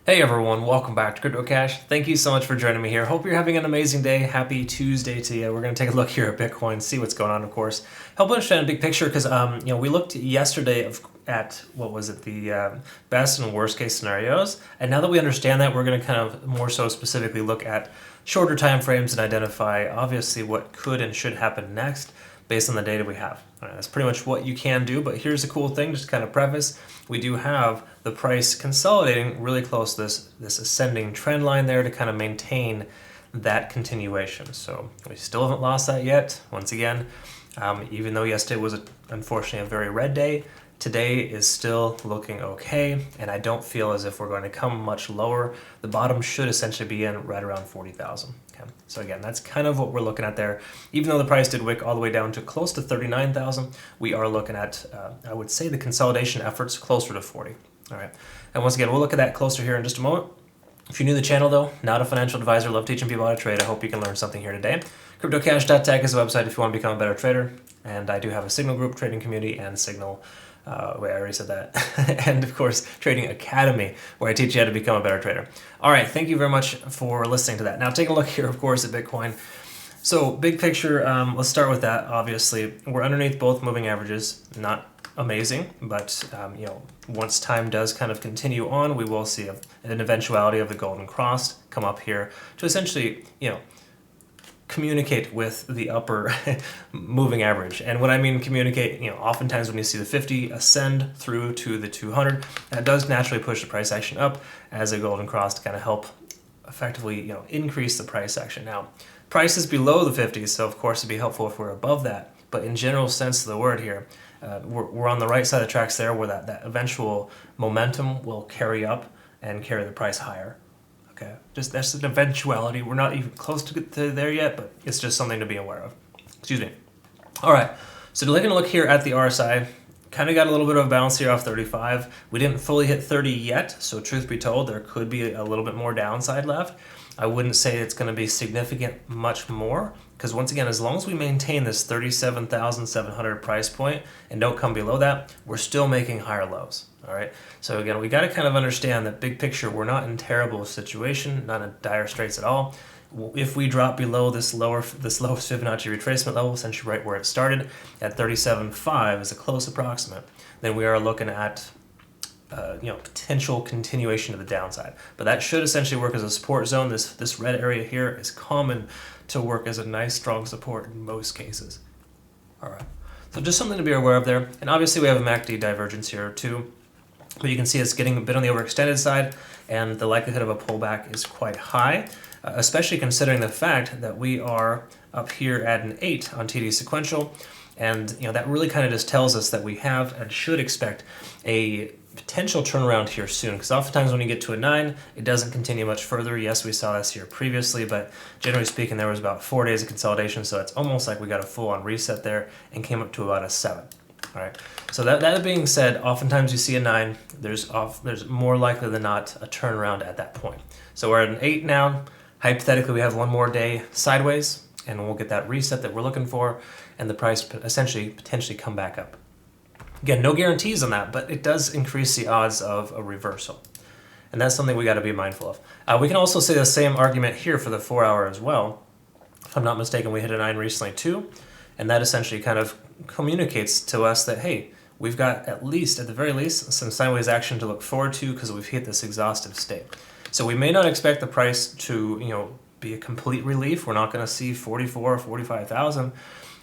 Hey everyone, welcome back to CryptoCache. Thank you so much for joining me here. Hope you're having an amazing day. Happy Tuesday to you. We're going to take a look here at Bitcoin, see what's going on, of course. Help understand the big picture because we looked yesterday at what was it, the best and worst case scenarios. And now that we understand that, we're going to kind of more so specifically look at shorter time frames and identify obviously what could and should happen next based on the data we have. All right, that's pretty much what you can do, but here's the cool thing, just to kind of preface, we do have the price consolidating really close to this ascending trend line there to kind of maintain that continuation. So we still haven't lost that yet. Once again, even though yesterday was unfortunately a very red day, today is still looking okay, and I don't feel as if we're going to come much lower. The bottom should essentially be in right around 40,000. Okay, so again, that's kind of what we're looking at there. Even though the price did wick all the way down to close to 39,000, we are looking at, I would say, the consolidation efforts closer to 40. All right, and once again, we'll look at that closer here in just a moment. If you're new to the channel though, not a financial advisor, love teaching people how to trade. I hope you can learn something here today. CryptoCache.tech is the website if you want to become a better trader. And I do have a Signal group, trading community, and Signal, wait, I already said that. And of course, Trading Academy, where I teach you how to become a better trader. All right, thank you very much for listening to that. Now take a look here, of course, at Bitcoin. So big picture, let's start with that. Obviously, we're underneath both moving averages, not amazing, but once time does kind of continue on, we will see an eventuality of the golden cross come up here to essentially, communicate with the upper moving average. And when I mean communicate, oftentimes when you see the 50 ascend through to the 200, that does naturally push the price action up as a golden cross to kind of help effectively, increase the price action. Now, price is below the 50, so of course it'd be helpful if we're above that. But in general sense of the word here, we're on the right side of the tracks there where that eventual momentum will carry up and carry the price higher. Okay, just that's an eventuality. We're not even close to there yet, but it's just something to be aware of. Excuse me. All right, so taking a look here at the RSI, kind of got a little bit of a bounce here off 35. We didn't fully hit 30 yet, so truth be told, there could be a little bit more downside left. I wouldn't say it's going to be significant much more, because once again, as long as we maintain this 37,700 price point and don't come below that, we're still making higher lows. All right. So again, we got to kind of understand that big picture, we're not in terrible situation, not in dire straits at all. If we drop below this lowest Fibonacci retracement level, essentially right where it started at 37.5 as a close approximate, then we are looking at potential continuation of the downside. But that should essentially work as a support zone. This red area here is common to work as a nice strong support in most cases. All right. So just something to be aware of there. And obviously we have a MACD divergence here too. But you can see it's getting a bit on the overextended side, and the likelihood of a pullback is quite high, especially considering the fact that we are up here at an 8 on TD sequential. And that really kind of just tells us that we have and should expect a potential turnaround here soon, because oftentimes when you get to a 9, it doesn't continue much further. Yes, we saw this here previously, but generally speaking, there was about 4 days of consolidation, so it's almost like we got a full-on reset there and came up to about a 7. All right. So that being said, oftentimes you see a 9, there's more likely than not a turnaround at that point. So we're at an 8 now. Hypothetically, we have one more day sideways, and we'll get that reset that we're looking for, and the price essentially potentially come back up. Again, no guarantees on that, but it does increase the odds of a reversal. And that's something we got to be mindful of. We can also say the same argument here for the 4 hour as well. If I'm not mistaken, we hit a 9 recently too. And that essentially kind of communicates to us that, hey, we've got at the very least, some sideways action to look forward to because we've hit this exhaustive state. So we may not expect the price to, be a complete relief. We're not going to see 44 or 45,000.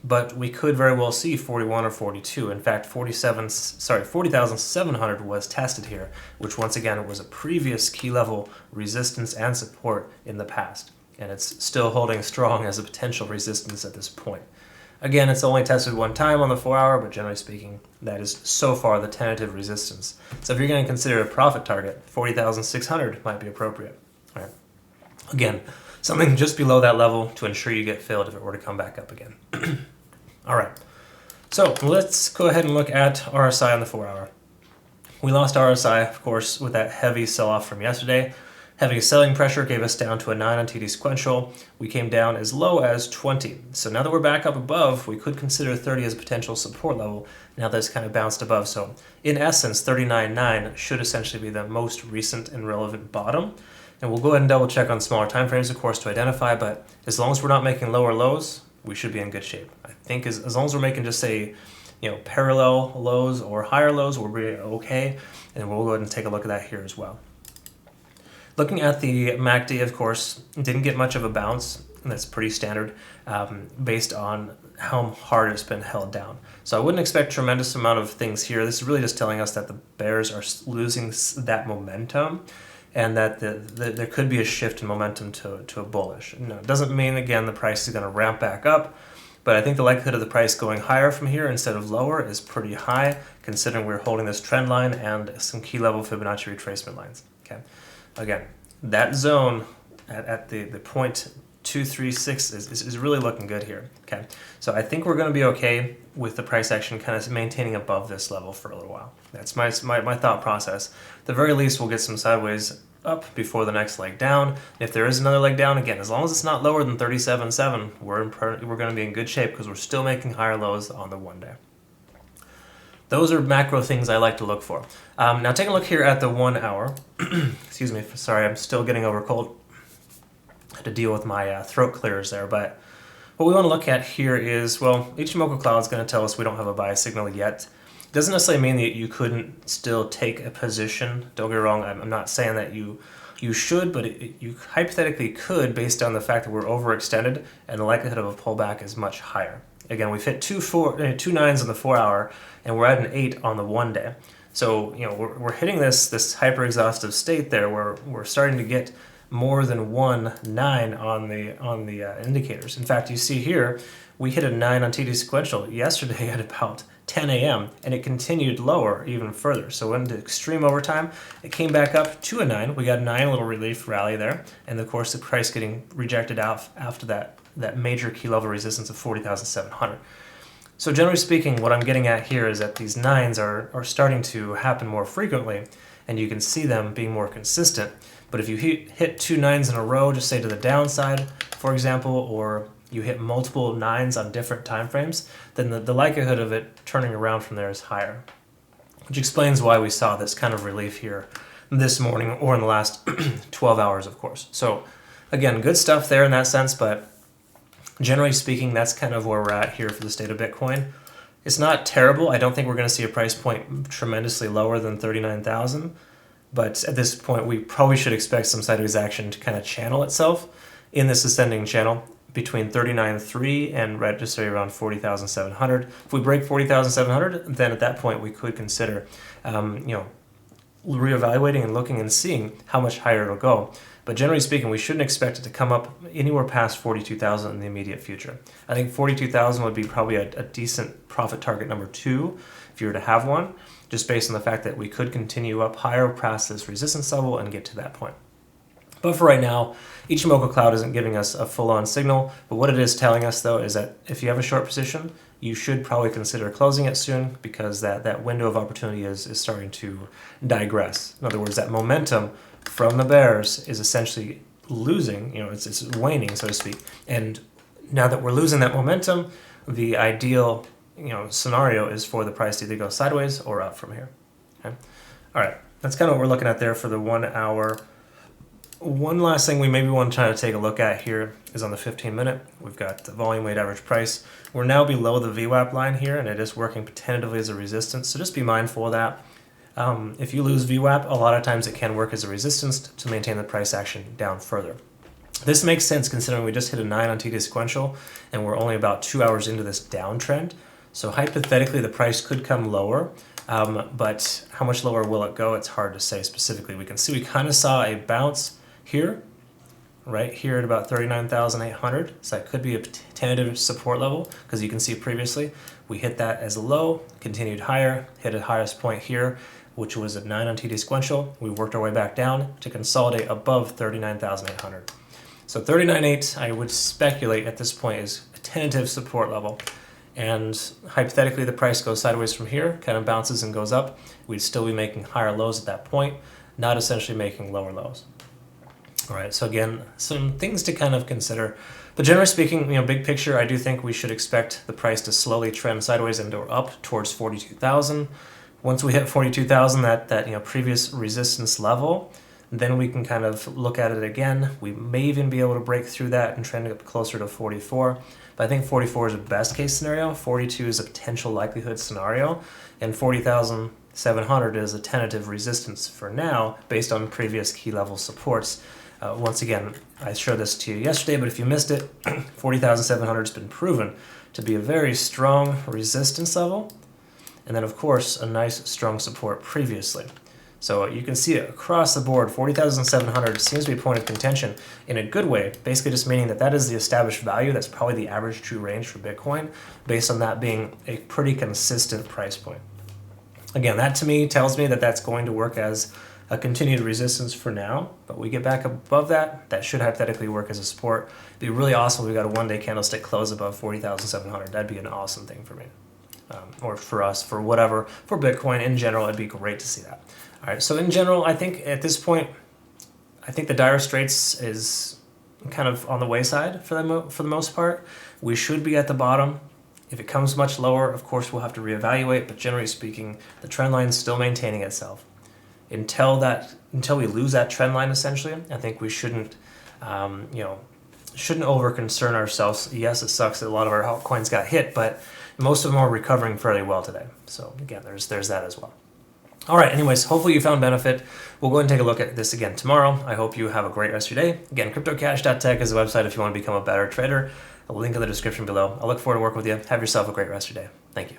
But we could very well see 41 or 42. In fact, 40,700 was tested here, which once again was a previous key level resistance and support in the past. And it's still holding strong as a potential resistance at this point. Again, it's only tested one time on the 4 hour, but generally speaking, that is so far the tentative resistance. So if you're going to consider a profit target, 40,600 might be appropriate. All right. Again, something just below that level to ensure you get filled if it were to come back up again. All right, so let's go ahead and look at RSI on the 4 hour. We lost RSI, of course, with that heavy sell-off from yesterday. Having a selling pressure gave us down to a 9 on TD sequential. We came down as low as 20. So now that we're back up above, we could consider 30 as a potential support level. Now that it's kind of bounced above. So in essence, 39.9 should essentially be the most recent and relevant bottom. And we'll go ahead and double check on smaller time frames, of course, to identify. But as long as we're not making lower lows, we should be in good shape. I think as long as we're making just say, parallel lows or higher lows, we'll be okay. And we'll go ahead and take a look at that here as well. Looking at the MACD, of course, didn't get much of a bounce, and that's pretty standard based on how hard it's been held down. So I wouldn't expect tremendous amount of things here. This is really just telling us that the bears are losing that momentum and that there could be a shift in momentum to a bullish. No, it doesn't mean, again, the price is going to ramp back up, but I think the likelihood of the price going higher from here instead of lower is pretty high, considering we're holding this trend line and some key level Fibonacci retracement lines. Okay. Again, that zone at the point 236 is really looking good here. Okay, so I think we're going to be okay with the price action kind of maintaining above this level for a little while. That's my thought process. At the very least, we'll get some sideways up before the next leg down. If there is another leg down, again, as long as it's not lower than 37.7, we're going to be in good shape because we're still making higher lows on the 1 day. Those are macro things I like to look for. Now take a look here at the 1 hour. Excuse me, sorry, I'm still getting over cold. I had to deal with my throat clears there, but what we want to look at here is, well, Ichimoku Cloud is going to tell us we don't have a buy signal yet. It doesn't necessarily mean that you couldn't still take a position. Don't get me wrong, I'm not saying that you should, but you hypothetically could based on the fact that we're overextended and the likelihood of a pullback is much higher. Again, we've hit two 9s on the 4 hour, and we're at an 8 on the 1 day. So we're hitting this hyper exhaustive state there where we're starting to get more than 1 9 on the indicators. In fact, you see here we hit a 9 on TD sequential yesterday at about 10 a.m. and it continued lower even further. So went into extreme overtime. It came back up to a 9. We got a 9 little relief rally there, and of course the price getting rejected out after that major key level resistance of 40,700. So generally speaking, what I'm getting at here is that these 9s are starting to happen more frequently, and you can see them being more consistent. But if you hit 2 9s in a row, just say to the downside, for example, or you hit multiple 9s on different time frames, then the likelihood of it turning around from there is higher, which explains why we saw this kind of relief here this morning or in the last 12 hours, of course. So again, good stuff there in that sense, but generally speaking, that's kind of where we're at here for the state of Bitcoin. It's not terrible. I don't think we're going to see a price point tremendously lower than 39,000. But at this point, we probably should expect some sideways action to kind of channel itself in this ascending channel between 39.3 and right just around 40,700. If we break 40,700, then at that point we could consider, reevaluating and looking and seeing how much higher it'll go. But generally speaking, we shouldn't expect it to come up anywhere past 42,000 in the immediate future. I think 42,000 would be probably a decent profit target number 2 if you were to have one, just based on the fact that we could continue up higher past this resistance level and get to that point. But for right now, Ichimoku Cloud isn't giving us a full-on signal, but what it is telling us though is that if you have a short position, you should probably consider closing it soon because that window of opportunity is starting to digress. In other words, that momentum from the bears is essentially losing, it's waning, so to speak. And now that we're losing that momentum, the ideal scenario is for the price to either go sideways or up from here. Okay? All right, that's kind of what we're looking at there for the 1 hour. One last thing we maybe want to try to take a look at here is on the 15-minute. We've got the volume weighted average price. We're now below the VWAP line here, and it is working tentatively as a resistance, so just be mindful of that. If you lose VWAP, a lot of times it can work as a resistance to maintain the price action down further. This makes sense considering we just hit a 9 on TD sequential, and we're only about 2 hours into this downtrend. So hypothetically, the price could come lower, but how much lower will it go? It's hard to say specifically. We can see we kind of saw a bounce here, right here at about 39,800. So that could be a tentative support level because you can see previously we hit that as a low, continued higher, hit a highest point here, which was at 9 on TD sequential. We worked our way back down to consolidate above 39,800. So 39.8, I would speculate at this point is a tentative support level. And hypothetically, the price goes sideways from here, kind of bounces and goes up. We'd still be making higher lows at that point, not essentially making lower lows. All right, so again, some things to kind of consider. But generally speaking, big picture, I do think we should expect the price to slowly trend sideways and or up towards 42,000. Once we hit 42,000, that previous resistance level, then we can kind of look at it again. We may even be able to break through that and trend up closer to 44. But I think 44 is a best case scenario. 42 is a potential likelihood scenario, and 40,700 is a tentative resistance for now based on previous key level supports. Once again, I showed this to you yesterday, but if you missed it, 40,700 has been proven to be a very strong resistance level, and then of course a nice strong support previously. So you can see it across the board. 40,700 seems to be a point of contention in a good way, basically just meaning that is the established value. That's probably the average true range for Bitcoin, based on that being a pretty consistent price point. Again, that to me tells me that that's going to work as a continued resistance for now, but we get back above that should hypothetically work as a support. It'd be really awesome if we got a one-day candlestick close above 40,700. That'd be an awesome thing for me, or for us, for whatever, for Bitcoin in general. It'd be great to see that. All right, so in general, I think at this point, I think the dire straits is kind of on the wayside for the most part. We should be at the bottom. If it comes much lower, of course, we'll have to reevaluate, but generally speaking, the trend line is still maintaining itself. Until we lose that trend line, essentially, I think we shouldn't over concern ourselves. Yes, it sucks that a lot of our altcoins got hit, but most of them are recovering fairly well today. So again, there's that as well. All right, anyways, hopefully you found benefit. We'll go ahead and take a look at this again tomorrow. I hope you have a great rest of your day. Again, CryptoCache.tech is the website if you want to become a better trader. A link in the description below. I look forward to working with you. Have yourself a great rest of your day. Thank you.